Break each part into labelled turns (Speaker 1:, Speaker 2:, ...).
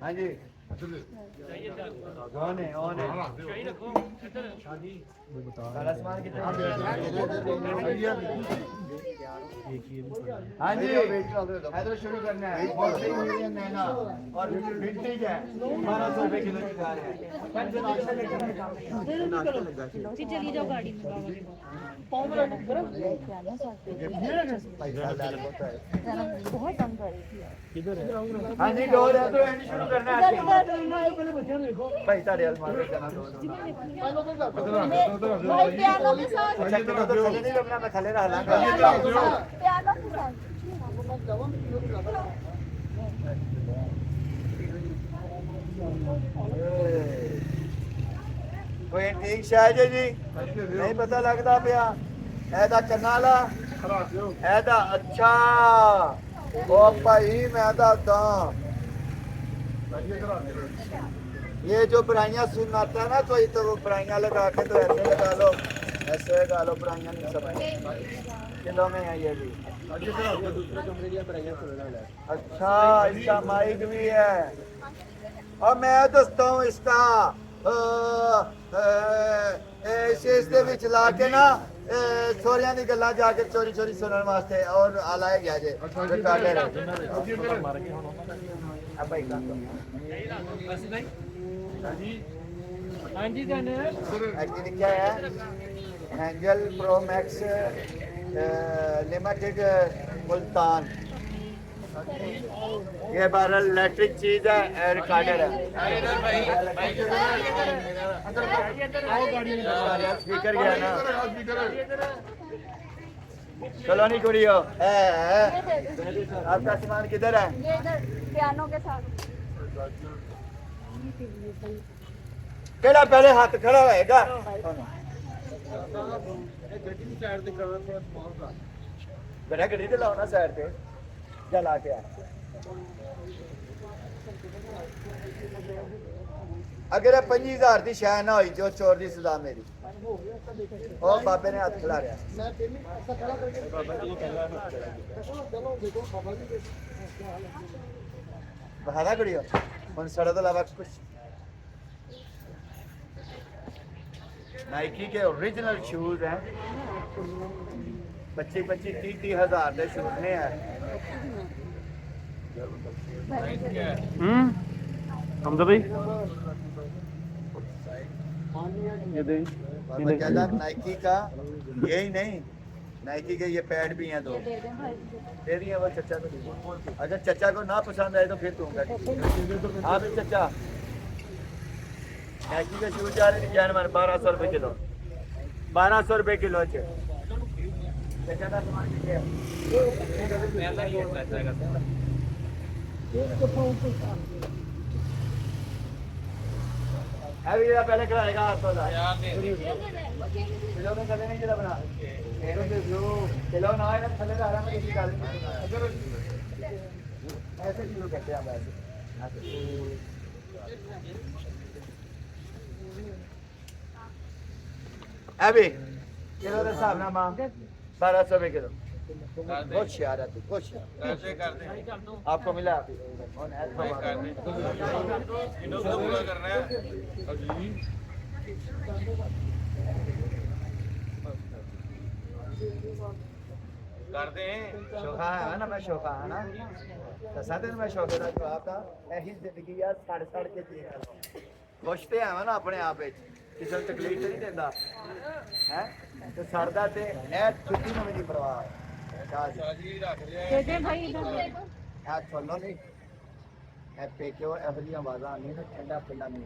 Speaker 1: हाँ जी कौन है सारा सामान कितना हाँ जी इधर शुरू करना है नैना और विंटेज है 1200 रुपए किलो की कार है
Speaker 2: चली जाओ गाड़ी में बहुत तंग कर रही थी।
Speaker 1: हाँ जी डोर है तो एंड शुरू करना है भाई तारे अलमारी करना दो
Speaker 2: भाई पियानो के साथ
Speaker 1: अच्छा तो थले नहीं लगना मैं थले रह लांगा
Speaker 2: पियानो के साथ
Speaker 1: कोई ठीक शायद जी नहीं पता लगता पिया ऐदा चन्नाला ऐदा अच्छा ओ भाई मैं दादा ये जो बुराइयां सुनाता है ना कोई तो वो बुराइयां लगा के तो ऐसे लगा लो ऐसे लगा लो बुराइयां नहीं समझ किलो में है ये भी अच्छा इसका माइक भी है और मैं दोस्तों इसका इसके ਵਿੱਚ ਲਾ ਕੇ ਨਾ ਸੋਰੀਆਂ ਦੀ ਗੱਲਾਂ ਜਾ ਕੇ ਚੋਰੀ ਚੋਰੀ ਸੁਣਨ ਵਾਸਤੇ ਔਰ ਆਲਾਏ ਗਿਆ ਜੇ ਰਿਕਾਰਡਰ ਆ ਭਾਈ का
Speaker 3: हाँ जी जाने
Speaker 1: एक्चुअली क्या है angel pro max limited Multan ये बहरहाल इलेक्ट्रिक चीज है रिकॉर्डर है स्पीकर गया ना चलो नहीं कुड़ियो आपका सामान किधर है
Speaker 2: ये इधर पियानो के साथ
Speaker 1: केड़ा पहले हाथ खड़ा होएगा बेटा गड्डी ते लाओ ना साइड पे जला के आ अगर 50,000 की शह ना हुई जो चोर की सजा मेरी ओ बाबे ने हाथ खिला रहा बहाना करियो हम सड़ा तो अलावा कुछ नाइकी के ओरिजिनल शूज हैं 25-30 हजार के शूज ने है
Speaker 3: हमजा भाई ये दे
Speaker 1: नाइकी का यही नहीं नाइकी के ये पैड भी हैं दो दे दिए वो चचा को अच्छा चचा को ना पसंद आए तो फिर दूंगा हाँ भी चचा नाइकी के शूज जा रहे डिजाइन मार 1200 रुपए किलो 1200 रुपए किलो चचा का सामान कितने अभी जरा पहले कराएगा हाथों का किलो में कदे नहीं जरा बना किलो ना है ना थले रहा मैं किसी गाल में ऐसे शुरू करते हैं ऐसे अभी किलो के हिसाब ना मां 1200 रुपए किलो बहुत शार है तू बहुत शार आपको मिला
Speaker 4: कर दे
Speaker 1: शौका है ना मैं शौका है ना दसा दिन मैं शौके का जवाब था ऐसी जिंदगी यार सड़ सड़ के जी खुश ते है ना अपने आप किसी को तकलीफ तो नहीं देता है तो सड़दा ते ए छुट्टी में मेरी परवाह
Speaker 2: दे भाई इधर
Speaker 1: हाथ छोड़ो नहीं है पेक्यो ऐसी आवाज़ आनी ना ठंडा ठंडा नहीं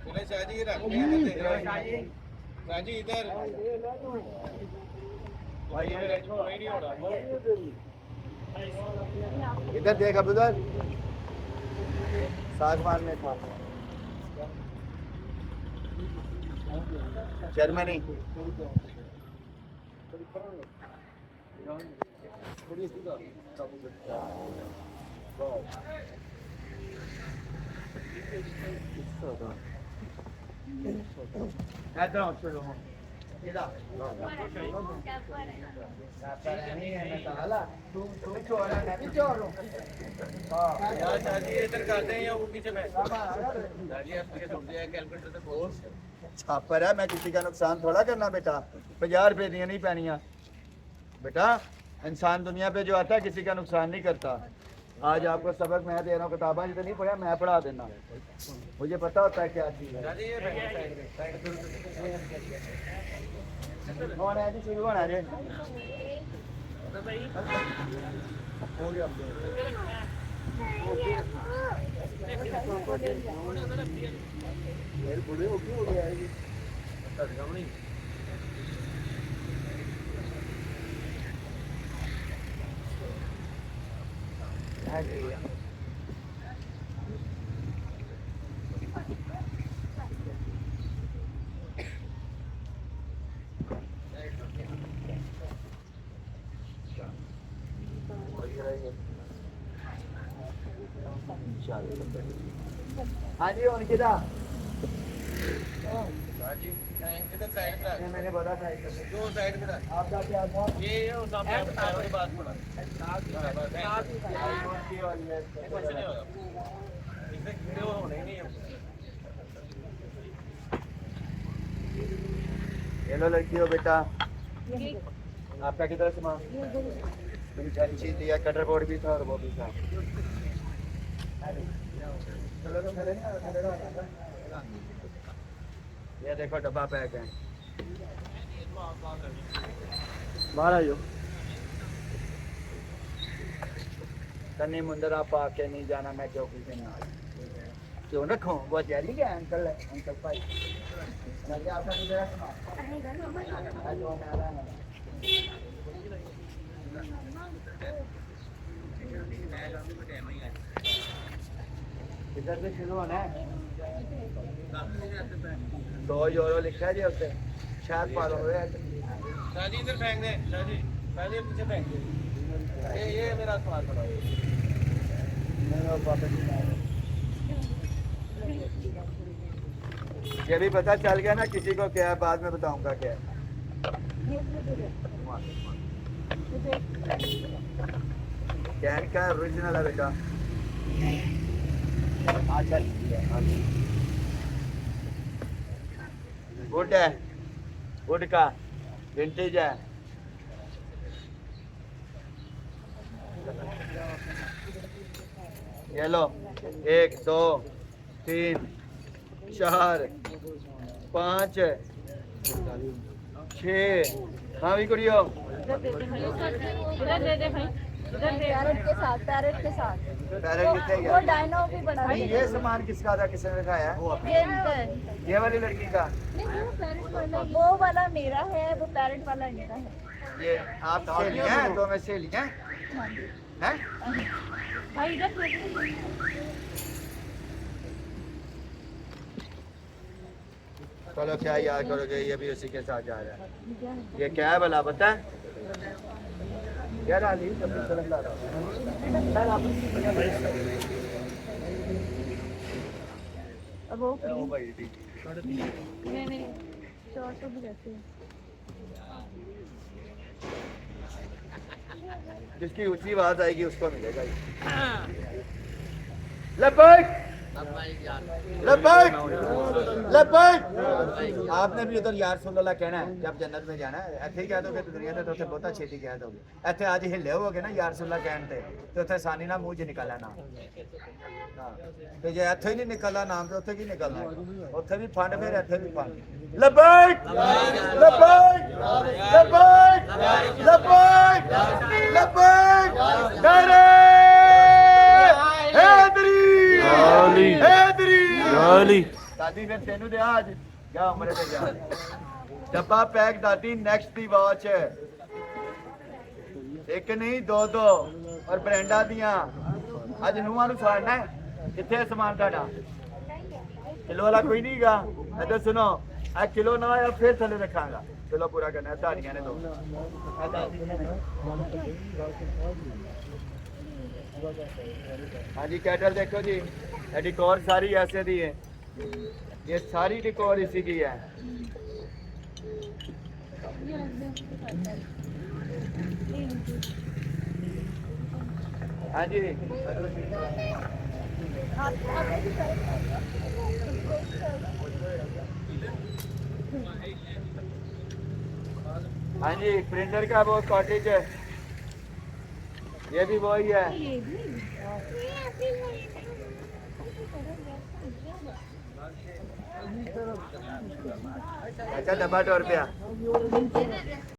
Speaker 4: चले शाहजी रख शाहजी इधर
Speaker 1: भाई
Speaker 4: कोई नहीं हो रहा
Speaker 1: इधर देख अब्दुल सागवान में था जर्मनी किदा तू चोर है मैं भी चोर हूँ
Speaker 4: यार शादी इधर करते हैं या वो पीछे बैठ शादी आप पीछे छुट जाए कैलकुलेटर से बोल
Speaker 1: छापर है मैं किसी का नुकसान थोड़ा करना बेटा 50 रुपए दिया नहीं पैनिया बेटा इंसान दुनिया पे जो आता है किसी का नुकसान नहीं करता आज आपको सबक मैं दे रहा हूँ किताबें जितनी नहीं पढ़ा मैं पढ़ा देना मुझे पता होता है क्या चीज़ है
Speaker 4: शादी ये साइड
Speaker 1: होना है जी शुरू होना है जी हो गया मेरे बुढ़े हो क्यों हो गया है ये हाँ जी उनकी था
Speaker 4: शादी इधर साइड पे
Speaker 1: मैंने बोला था
Speaker 4: दो साइड पे
Speaker 1: आपका क्या था
Speaker 4: ये सामने पैरों के पास पड़ा कुछ नहीं होगा इसे कीड़े होने ही नहीं है
Speaker 1: ये लो लड़की हो बेटा आपका किधर सामान अच्छी दिया कटर बोर्ड भी था और वो भी था चलो तो खड़े नहीं ये देखो डब्बा पैक है
Speaker 3: बाहर आ जाओ
Speaker 1: कन्नी मुंदर आप आके नहीं जाना मैं चौकी से ना क्यों रखो वो जैली क्या अंकल है अंकल भाई मैं आपका किधर सामान किधर से शुरू होना है 2 यूरो लिखा है जी उससे शायद पालो
Speaker 4: शादी इधर फेंक दे शादी पहले पीछे फेंक दे ये मेरा सवाल पड़ा
Speaker 1: ये भी पता चल गया ना किसी को क्या है बाद में बताऊंगा क्या है कैन का ओरिजिनल है बेटा गुड है गुड का विंटेज है ये लो 1 2 3 4 5 6 हाँ भी कुड़ियो
Speaker 2: पैरेट के साथ
Speaker 1: पैरेट कितने
Speaker 2: वो
Speaker 1: गया
Speaker 2: डायनो भी बना
Speaker 1: नहीं ये सामान किसका था किसने दिखाया
Speaker 2: ये इनका है।
Speaker 1: ये वाली लड़की का
Speaker 2: नहीं वो पैरेट वाला वो वाला मेरा है वो पैरेट वाला इनका है
Speaker 1: ये आप सहेलियां हैं दो में सहेलियां
Speaker 2: हाँ जी।
Speaker 1: हैं
Speaker 2: भाई इधर देखिए।
Speaker 1: चलो क्या याद करोगे ये भी उसी के साथ जा रहा है ये क्या है भला पता है यार अली जब भी चल रहा
Speaker 2: अब वो
Speaker 1: है ओ भाई ठीक
Speaker 2: नहीं नहीं शॉर्ट तो भी रहते हैं
Speaker 1: जिसकी ऊंची आवाज आएगी उसको मिलेगा ये लबैक लबैक लबैक आपने भी उधर यार सल्लल्लाह कहना है जब जन्नत में जाना है ऐसे ही कह दोगे तो दुनिया तो बहुत छेती कह दोगे ऐसे आज हिले होगे ना यार सल्लल्लाह कहन ते तो उत्थे आसानी ना मुंह च निकलना नाम ते जे ऐथे ही नहीं निकलना नाम तो उत्थे की निकलना उत्थे भी फंड फिर ऐथे भी फंड लबैक लबैक लबैक लबैक लबैक नारे हैदरी
Speaker 3: गाली
Speaker 1: हैदरी
Speaker 3: गाली
Speaker 1: दादी फिर तेनू दे आज जा उमरे पे जा डब्बा पैक दादी नेक्स्ट दी वॉच एक नहीं दो दो और ब्रांडा दियां आज नूहां नू फाड़ना है किथे समान ਤੁਹਾਡਾ किलो वाला कोई नहीं गा इधर सुनो आ किलो ना या फिर थले रखांगा किलो पूरा करना है धाड़ियां ने दो हाँ जी कैटल देखो जी ये डिकोर सारी ऐसे दी है ये सारी डिकोर इसी की है हाँ जी हाँ जी, प्रिंटर का वो कॉटेज है, ये भी वही है। अच्छा, डब्बा 2 रुपया।